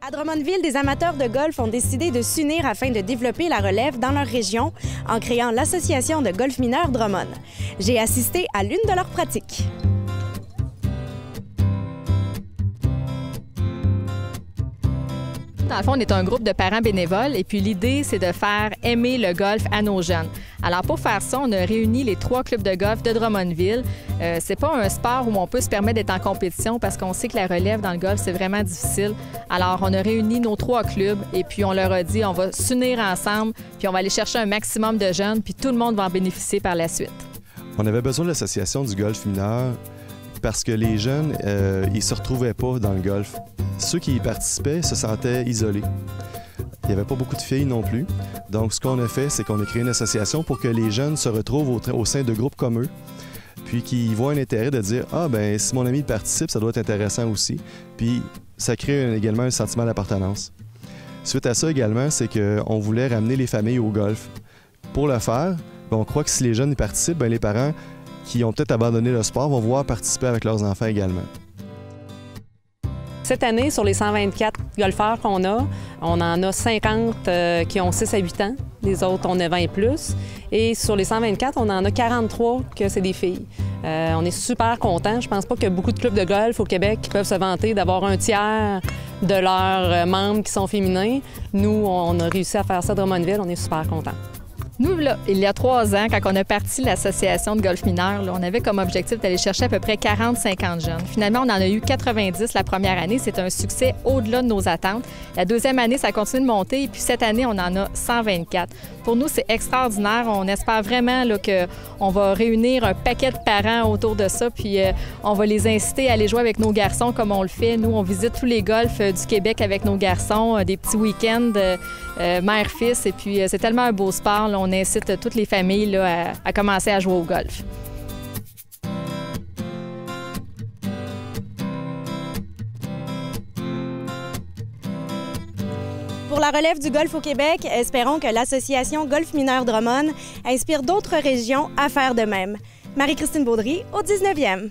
À Drummondville, des amateurs de golf ont décidé de s'unir afin de développer la relève dans leur région en créant l'Association de golf mineur Drummond. J'ai assisté à l'une de leurs pratiques. Dans le fond, on est un groupe de parents bénévoles et puis l'idée, c'est de faire aimer le golf à nos jeunes. Alors pour faire ça, on a réuni les 3 clubs de golf de Drummondville. C'est pas un sport où on peut se permettre d'être en compétition parce qu'on sait que la relève dans le golf, c'est vraiment difficile. Alors on a réuni nos 3 clubs et puis on leur a dit on va s'unir ensemble puis on va aller chercher un maximum de jeunes puis tout le monde va en bénéficier par la suite. On avait besoin de l'association du golf mineur parce que les jeunes, ils se retrouvaient pas dans le golf. Ceux qui y participaient se sentaient isolés. Il n'y avait pas beaucoup de filles non plus. Donc, ce qu'on a fait, c'est qu'on a créé une association pour que les jeunes se retrouvent au sein de groupes comme eux, puis qu'ils voient un intérêt de dire « Ah, ben si mon ami participe, ça doit être intéressant aussi. » Puis, ça crée également un sentiment d'appartenance. Suite à ça également, c'est qu'on voulait ramener les familles au golf. Pour le faire, on croit que si les jeunes y participent, bien, les parents qui ont peut-être abandonné le sport vont pouvoir participer avec leurs enfants également. Cette année, sur les 124 golfeurs qu'on a, on en a 50 qui ont 6 à 8 ans. Les autres ont 9 ans et plus. Et sur les 124, on en a 43 que c'est des filles. On est super contents. Je pense pas qu'il y a beaucoup de clubs de golf au Québec qui peuvent se vanter d'avoir un tiers de leurs membres qui sont féminins. Nous, on a réussi à faire ça à Drummondville. On est super contents. Nous, là, il y a 3 ans, quand on a parti l'association de golf mineur, là, on avait comme objectif d'aller chercher à peu près 40-50 jeunes. Finalement, on en a eu 90 la première année. C'est un succès au-delà de nos attentes. La deuxième année, ça continue de monter et puis cette année, on en a 124. Pour nous, c'est extraordinaire. On espère vraiment qu'on va réunir un paquet de parents autour de ça puis on va les inciter à aller jouer avec nos garçons comme on le fait. Nous, on visite tous les golfs du Québec avec nos garçons, des petits week-ends mère-fils et puis c'est tellement un beau sport. Là, on incite toutes les familles là, à commencer à jouer au golf. Pour la relève du golf au Québec, espérons que l'Association Golf mineur Drummond inspire d'autres régions à faire de même. Marie-Christine Baudry, au 19e.